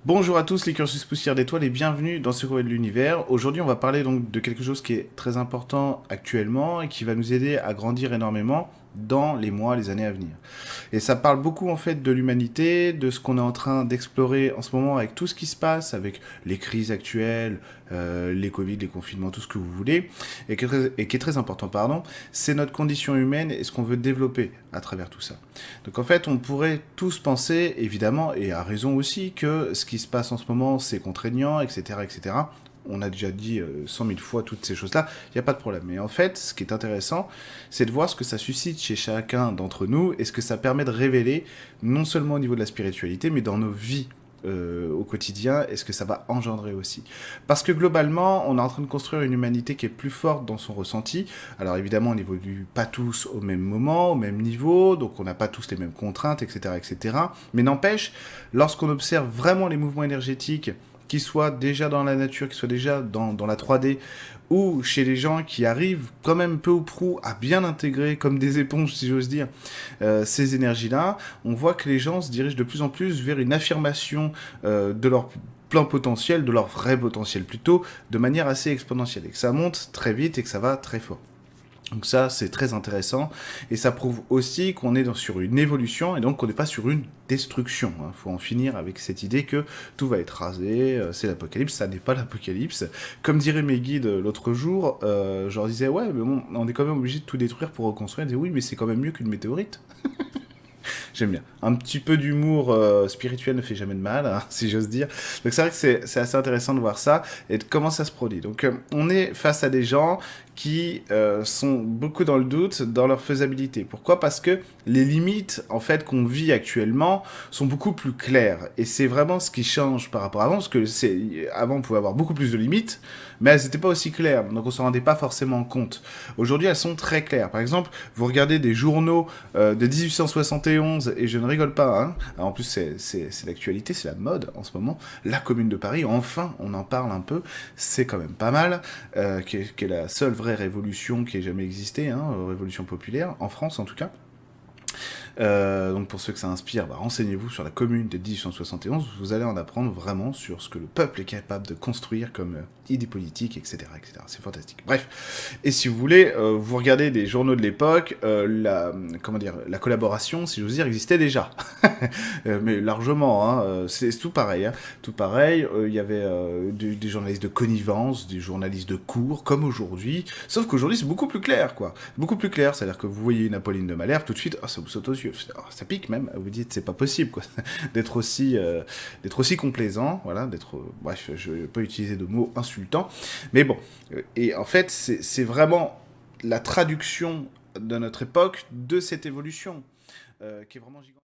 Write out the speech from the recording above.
Bonjour à tous les cursus poussière d'étoiles et bienvenue dans ce courrier de l'univers. Aujourd'hui on va parler donc de quelque chose qui est très important actuellement et qui va nous aider à grandir énormément dans les mois, les années à venir. Et ça parle beaucoup en fait de l'humanité, de ce qu'on est en train d'explorer en ce moment avec tout ce qui se passe, avec les crises actuelles, les Covid, les confinements, tout ce que vous voulez, et qui est très important, pardon, c'est notre condition humaine et ce qu'on veut développer à travers tout ça. Donc en fait, on pourrait tous penser, évidemment, et à raison aussi, que ce qui se passe en ce moment, c'est contraignant, etc., etc. On a déjà dit 100 000 fois toutes ces choses-là, il n'y a pas de problème. Mais en fait, ce qui est intéressant, c'est de voir ce que ça suscite chez chacun d'entre nous et ce que ça permet de révéler, non seulement au niveau de la spiritualité, mais dans nos vies au quotidien, et ce que ça va engendrer aussi. Parce que globalement, on est en train de construire une humanité qui est plus forte dans son ressenti. Alors évidemment, on n'évolue pas tous au même moment, au même niveau, donc on n'a pas tous les mêmes contraintes, etc., etc. Mais n'empêche, lorsqu'on observe vraiment les mouvements énergétiques, qu'ils soient déjà dans la nature, qu'ils soient déjà dans la 3D, ou chez les gens qui arrivent quand même peu ou prou à bien intégrer, comme des éponges si j'ose dire, ces énergies-là, on voit que les gens se dirigent de plus en plus vers une affirmation de leur plein potentiel, de leur vrai potentiel plutôt, de manière assez exponentielle, et que ça monte très vite et que ça va très fort. Donc ça, c'est très intéressant, et ça prouve aussi qu'on est sur une évolution, et donc qu'on n'est pas sur une destruction. Il faut en finir avec cette idée que tout va être rasé, c'est l'apocalypse, ça n'est pas l'apocalypse. Comme diraient mes guides l'autre jour, je leur disais, ouais, mais bon, on est quand même obligé de tout détruire pour reconstruire. Ils disaient, oui, mais c'est quand même mieux qu'une météorite. J'aime bien. Un petit peu d'humour spirituel ne fait jamais de mal, hein, si j'ose dire. Donc c'est vrai que c'est assez intéressant de voir ça et de comment ça se produit. Donc on est face à des gens qui sont beaucoup dans le doute, dans leur faisabilité. Pourquoi? Parce que les limites en fait qu'on vit actuellement sont beaucoup plus claires. Et c'est vraiment ce qui change par rapport à avant, parce que avant on pouvait avoir beaucoup plus de limites, mais elles n'étaient pas aussi claires. Donc on s'en rendait pas forcément compte. Aujourd'hui elles sont très claires. Par exemple, vous regardez des journaux de 1871, et je ne rigole pas, hein. Alors, en plus c'est l'actualité, c'est la mode en ce moment, la Commune de Paris, enfin on en parle un peu, c'est quand même pas mal, qui est la seule vraie révolution qui ait jamais existé, hein, révolution populaire, en France en tout cas. Donc pour ceux que ça inspire, renseignez-vous sur la commune de 1871, vous allez en apprendre vraiment sur ce que le peuple est capable de construire comme idée politique, etc., etc. C'est fantastique. Bref, et si vous voulez, vous regardez des journaux de l'époque, la collaboration, si j'ose dire, existait déjà. Mais largement, hein, c'est tout pareil. Hein. Tout pareil, il y avait des journalistes de connivence, des journalistes de cours, comme aujourd'hui. Sauf qu'aujourd'hui, c'est beaucoup plus clair, quoi. Beaucoup plus clair, c'est-à-dire que vous voyez une Apolline de Malherbe, tout de suite, ça vous saute aux yeux. Ça pique même, vous dites, c'est pas possible, quoi. d'être aussi complaisant, voilà, bref, je vais pas utiliser de mots insultants. Mais bon, et en fait, c'est vraiment la traduction de notre époque de cette évolution, qui est vraiment gigantesque.